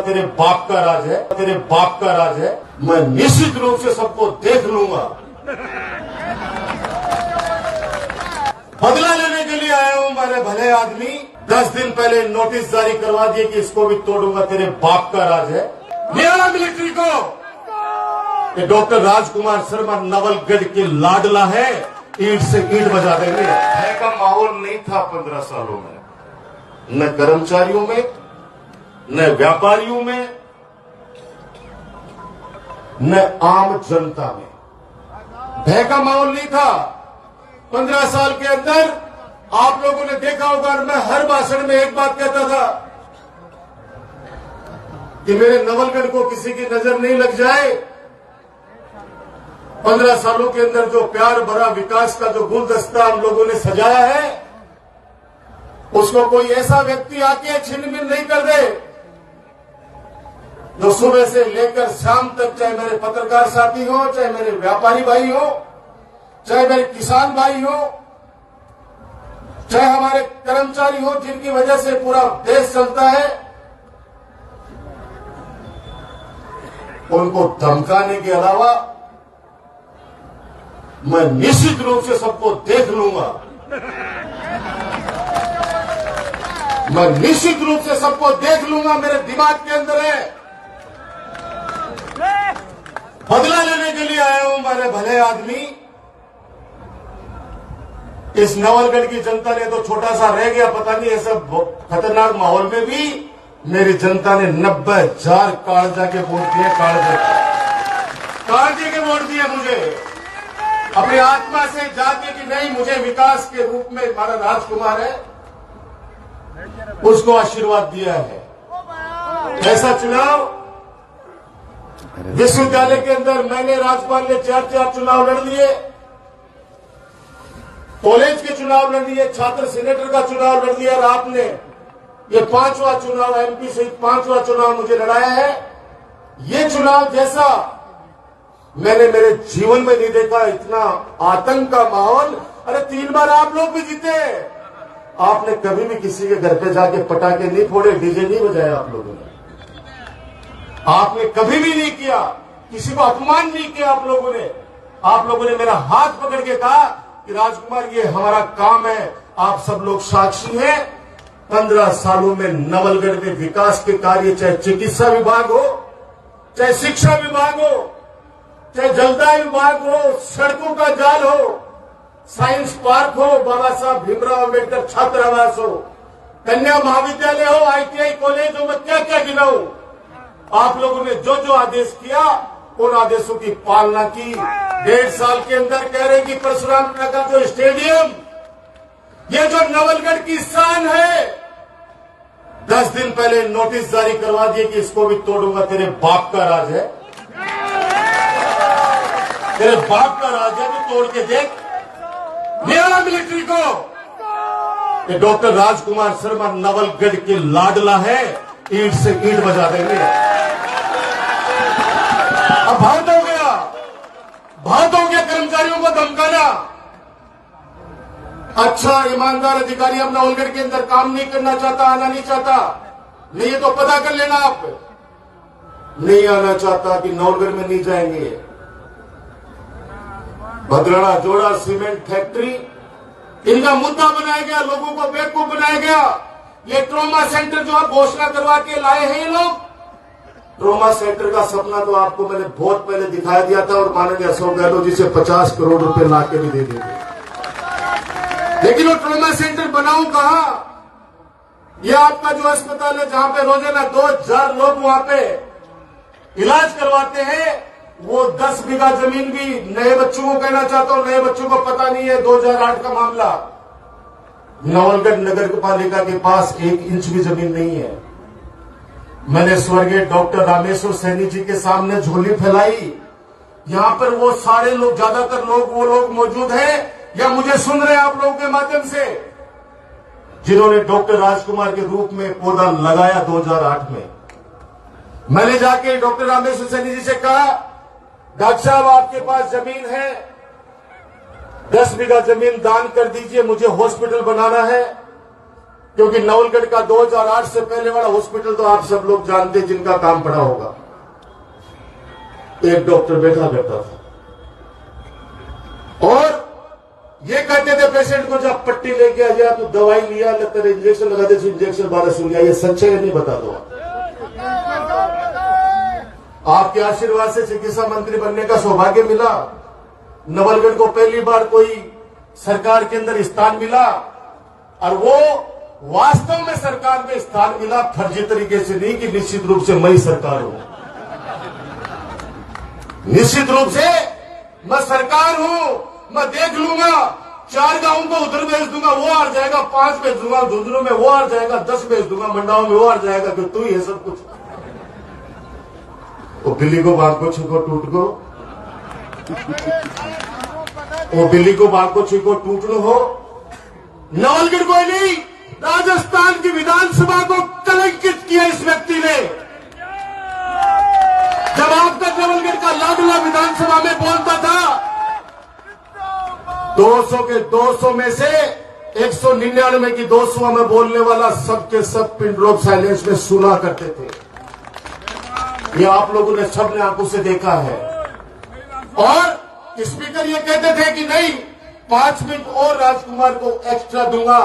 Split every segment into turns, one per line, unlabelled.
तेरे बाप का राज है, तेरे बाप का राज है। मैं निश्चित रूप से सबको देख लूंगा। बदला लेने के लिए आया हूं मेरे भले आदमी। 10 दिन पहले नोटिस जारी करवा दिए कि इसको भी तोड़ूंगा, तेरे बाप का राज है। मेरा मिलिट्री को कि डॉक्टर राजकुमार शर्मा नवलगढ़ के लाडला है, ईंट से ईंट बजा देंगे। भय का माहौल नहीं था 15 सालों में, न कर्मचारियों में, न व्यापारियों में, न आम जनता में भय का माहौल नहीं था। 15 साल के अंदर आप लोगों ने देखा होगा, मैं हर भाषण में एक बात कहता था कि मेरे नवलगढ़ को किसी की नजर नहीं लग जाए। 15 सालों के अंदर जो प्यार भरा विकास का जो गुलदस्ता हम लोगों ने सजाया है, उसको कोई ऐसा व्यक्ति आके छिन-भिन नहीं कर दे जो सुबह से लेकर शाम तक, चाहे मेरे पत्रकार साथी हो, चाहे मेरे व्यापारी भाई हो, चाहे मेरे किसान भाई हो, चाहे हमारे कर्मचारी हो, जिनकी वजह से पूरा देश चलता है, उनको धमकाने के अलावा मैं निश्चित रूप से सबको देख लूंगा। मैं निश्चित रूप से सबको देख लूंगा, मेरे दिमाग के अंदर है। बदला लेने के लिए आया हूं मेरे भले आदमी। इस नवलगढ़ की जनता ने तो छोटा सा रह गया, पता नहीं ऐसा खतरनाक माहौल में भी मेरी जनता ने 90,000 कागजा के वोट दिए। कागजे के वोट दिए मुझे, अपनी आत्मा से जाके कि नहीं, मुझे विकास के रूप में हमारा राजकुमार है, उसको आशीर्वाद दिया है। ऐसा चुनाव विश्वविद्यालय के अंदर मैंने, राज्यपाल ने 4 चुनाव लड़ लिए, कॉलेज के चुनाव लड़ लिए, छात्र सीनेटर का चुनाव लड़ लिया, और आपने ये 5वां चुनाव, एमपी सहित 5वां चुनाव मुझे लड़ाया है। ये चुनाव जैसा मैंने मेरे जीवन में नहीं देखा, इतना आतंक का माहौल। अरे 3 बार आप लोग भी जीते। आपने कभी भी किसी के घर पे जाके पटाखे नहीं फोड़े, डीजे नहीं बजाया आप लोगों ने। आपने कभी भी नहीं किया, किसी को अपमान नहीं किया आप लोगों ने। आप लोगों ने मेरा हाथ पकड़ के कहा कि राजकुमार ये हमारा काम है, आप सब लोग साक्षी हैं। 15 सालों में नवलगढ़ में विकास के कार्य, चाहे चिकित्सा विभाग हो, चाहे शिक्षा विभाग हो, चाहे जलदाय विभाग हो, सड़कों का जाल हो, साइंस पार्क हो, बाबा साहब भीमराव अम्बेडकर छात्रावास हो, कन्या महाविद्यालय हो, ITI कॉलेज हो, मैं क्या क्या गिनाऊं। आप लोगों ने जो जो आदेश किया, उन आदेशों की पालना की। 1.5 साल के अंदर कह रहे कि परशुराम नगर जो स्टेडियम, ये जो नवलगढ़ की शान है, 10 दिन पहले नोटिस जारी करवा दिए कि इसको भी तोड़ूंगा, तेरे बाप का राज है। तेरे बाप का राज है, तो तोड़ के देख। मेरा मिलिट्री को कि डॉक्टर राजकुमार शर्मा नवलगढ़ के लाडला है, ईंट से ईंट बजा देंगे। अब बहुत हो गया कर्मचारियों को धमकाना। अच्छा ईमानदार अधिकारी अब नवलगढ़ के अंदर काम नहीं करना चाहता, आना नहीं चाहता, नहीं तो पता कर लेना। आप नहीं आना चाहता कि नवलगढ़ में नहीं जाएंगे। भद्राड़ा जोड़ा सीमेंट फैक्ट्री, इनका मुद्दा बनाया गया, लोगों को बेवकूफ बनाया गया। ये ट्रॉमा सेंटर जो आप घोषणा करवा के लाए हैं, ये लोग ट्रॉमा सेंटर का सपना तो आपको मैंने बहुत पहले दिखाई दिया था, और माननीय अशोक गहलोत जी से 50 करोड़ रुपए ला के भी दे देंगे। लेकिन वो ट्रॉमा सेंटर बनाऊं कहां? ये आपका जो अस्पताल है, जहां पे रोजाना 2000 लोग वहां पे इलाज करवाते हैं, वो 10 बीघा जमीन भी नए बच्चों को कहना चाहता हूं, नए बच्चों को पता नहीं है 2008 का मामला। नवलगढ़ नगर पालिका के पास 1 इंच भी जमीन नहीं है। मैंने स्वर्गीय डॉक्टर रामेश्वर सैनी जी के सामने झोली फैलाई। यहां पर वो सारे लोग, ज्यादातर लोग, वो लोग मौजूद हैं या मुझे सुन रहे हैं आप लोगों के माध्यम से, जिन्होंने डॉक्टर राजकुमार के रूप में पौधा लगाया 2008 में। मैंने जाके डॉक्टर रामेश्वर सैनी जी से कहा, डॉक्टर साहब आपके पास जमीन है, 10 बीघा जमीन दान कर दीजिए, मुझे हॉस्पिटल बनाना है। क्योंकि नवलगढ़ का 2008 से पहले वाला हॉस्पिटल तो आप सब लोग जानते, जिनका काम पड़ा होगा। एक डॉक्टर बैठा करता था और ये कहते थे पेशेंट को, जब पट्टी लेके आ जाए तो दवाई लिया, तेरे इंजेक्शन लगा दे, इंजेक्शन 1200 लिया। ये सच्चे है, नहीं बता दो। आपके आशीर्वाद से चिकित्सा मंत्री बनने का सौभाग्य मिला। नवलगढ़ को पहली बार कोई सरकार के अंदर स्थान मिला, और वो वास्तव में सरकार में स्थान मिला, फर्जी तरीके से नहीं कि निश्चित रूप से मैं सरकार हूं। निश्चित रूप से मैं सरकार हूं, मैं देख लूंगा, 4 गांवों को उधर भेज दूंगा, वो हार जाएगा, 5 भेज दूंगा, धुंधुरों में वो हार जाएगा, 10 भेज दूंगा, मंडाओं में वो हार जाएगा, कि तू ही है सब कुछ। वो बिल्ली को बाघ को छुको टूट को, वो बिल्ली को बाघ को छुको टूट लो हो। नवलगढ़ को नहीं, राजस्थान की विधानसभा को कलंकित किया इस व्यक्ति ने। जब आपका नवलगढ़ का लाडला विधानसभा में बोलता था, 200 के 200 में से 199 की 200 में बोलने वाला सबके सब पिन ड्रॉप साइलेंस में सुना करते थे। ये आप लोगों ने सबने आंखों से देखा है। और स्पीकर ये कहते थे कि नहीं, 5 मिनट और राजकुमार को एक्स्ट्रा दूंगा।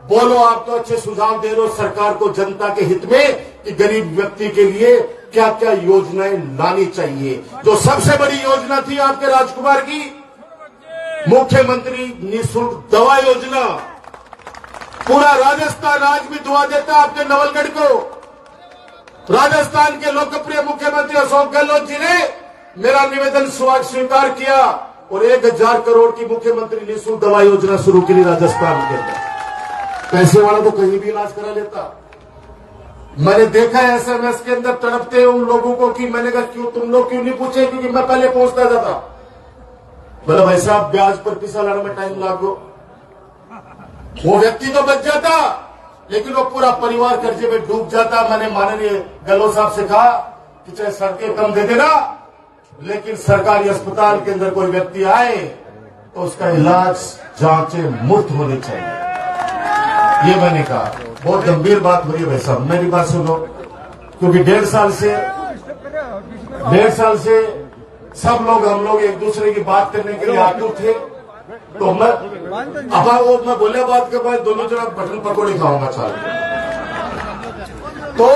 बोलो, आप तो अच्छे सुझाव दे रहे हो सरकार को जनता के हित में कि गरीब व्यक्ति के लिए क्या क्या योजनाएं लानी चाहिए। जो सबसे बड़ी योजना थी आपके राजकुमार की, मुख्यमंत्री निःशुल्क दवा योजना। पूरा राजस्थान आज भी दुआ देता आपके नवलगढ़ को। राजस्थान के लोकप्रिय मुख्यमंत्री अशोक गहलोत जी ने मेरा निवेदन स्वीकार किया और 1000 करोड़ की मुख्यमंत्री निःशुल्क दवा योजना शुरू की राजस्थान के अंदर। पैसे वाला तो कहीं भी इलाज करा लेता। मैंने देखा है SMS के अंदर तड़पते उन लोगों को कि मैंने कहा क्यों तुम लोग क्यों नहीं पूछे, क्योंकि मैं पहले पहुंचता जाता। बोला भाई साहब, ब्याज पर पैसा लाने में टाइम लागो। वो व्यक्ति तो बच जाता, लेकिन वो पूरा परिवार कर्जे में डूब जाता। मैंने माननीय गहलोत साहब से कहा कि चाहे सड़कें कम दे देना, लेकिन सरकारी अस्पताल के अंदर कोई व्यक्ति आए तो उसका इलाज जांचें मुफ्त होनी चाहिए। ये मैंने कहा। बहुत गंभीर बात हो रही है भाई साहब, मेरी बात सुनो, क्योंकि 1.5 साल से सब लोग हम लोग एक दूसरे की बात करने के लिए आतुर थे। तो मैं बोले बात के बाद दोनों जना बटन पकौड़ी खाऊंगा चाल। तो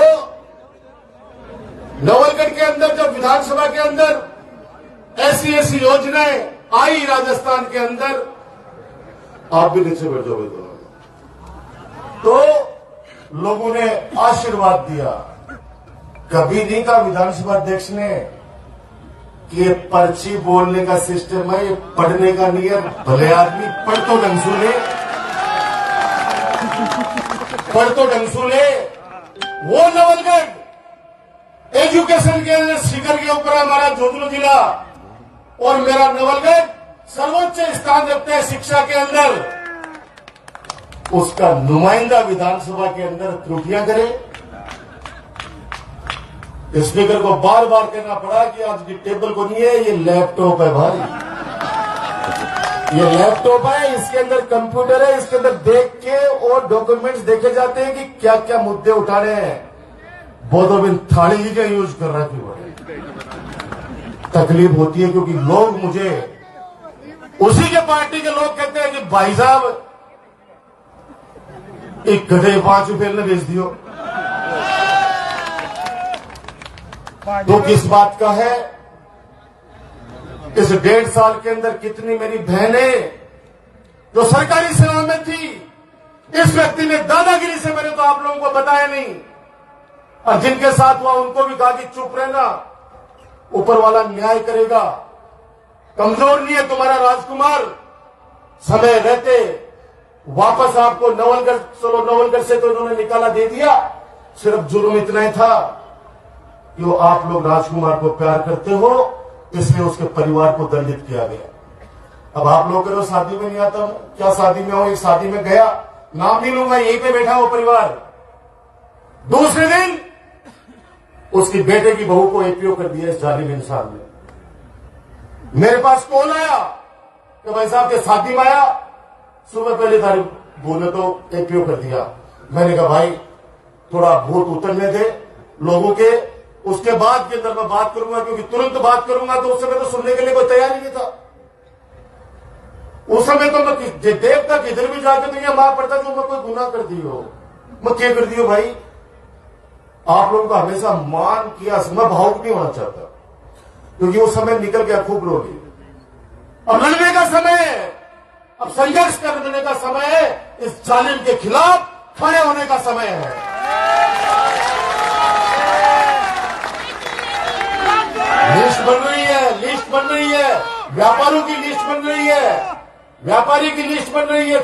नवलगढ़ के अंदर जब विधानसभा के अंदर ऐसी योजनाएं आई राजस्थान के अंदर, आप भी नीचे बैठ जाओगे तो लोगों ने आशीर्वाद दिया। कभी नहीं कहा विधानसभा अध्यक्ष ने कि ये पर्ची बोलने का सिस्टम है, ये पढ़ने का नहीं है। भले आदमी पढ़ तो ढंग से ले, पढ़ तो ढंग से ले। वो नवलगढ़ एजुकेशन के अंदर शिखर के ऊपर हमारा जोधपुर जिला और मेरा नवलगढ़ सर्वोच्च स्थान रखता है शिक्षा के अंदर। उसका नुमाइंदा विधानसभा के अंदर त्रुटियां करे। स्पीकर को बार बार कहना पड़ा कि आज की टेबल को नहीं है, ये लैपटॉप है भाई, ये लैपटॉप है, इसके अंदर कंप्यूटर है, इसके अंदर देख के और डॉक्यूमेंट्स देखे जाते हैं कि क्या क्या मुद्दे उठाने हैं। बोधो बिन थाली ही का यूज कर रहा थी। तकलीफ होती है क्योंकि लोग मुझे, उसी के पार्टी के लोग कहते हैं कि भाई साहब एक गधे 5 रुपये ने बेच दियो। तो किस बात का है? इस 1.5 साल के अंदर कितनी मेरी बहनें जो सरकारी सेवा में थी, इस व्यक्ति ने दादागिरी से, मैंने तो आप लोगों को बताया नहीं, और जिनके साथ हुआ उनको भी कहा कि चुप रहना, ऊपर वाला न्याय करेगा। कमजोर नहीं है तुम्हारा राजकुमार, समय रहते वापस आपको नवलगढ़, चलो नवलगढ़ से तो उन्होंने निकाला दे दिया। सिर्फ जुर्म इतना ही था कि वो आप लोग राजकुमार को प्यार करते हो, इसलिए उसके परिवार को दंडित किया गया। अब आप लोग करो शादी में नहीं आता हूं, क्या शादी में हो? एक शादी में गया, नाम नहीं लूंगा, यहीं पे बैठा वो परिवार। दूसरे दिन उसकी बेटे की बहू को एपीओ कर दिया इस जालिम इंसान ने। मेरे पास कॉल आया कि भाई साहब के शादी में आया, सुबह पहली तारीख बोले तो एपीओ कर दिया। मैंने कहा भाई थोड़ा भूत उतरने दे लोगों के, उसके बाद के अंदर मैं बात करूंगा, क्योंकि तुरंत बात करूंगा तो उस समय तो सुनने के लिए कोई तैयार ही नहीं था। उस समय तो मैं देखता किधर भी जाके तो यह मार पड़ता कि मैं कोई गुनाह कर दी हो, मैं क्या कर दी हो। भाई आप लोगों का हमेशा मान किया, मैं भावुक नहीं होना चाहता, क्योंकि वो समय निकल गया, खूब रो ली। अब लड़ने का समय है, अब संघर्ष करने का समय है, इस जालिम के खिलाफ खड़े होने का समय है। लिस्ट बन रही है, लिस्ट बन रही है, व्यापारियों की लिस्ट बन रही है, व्यापारी की लिस्ट बन रही है।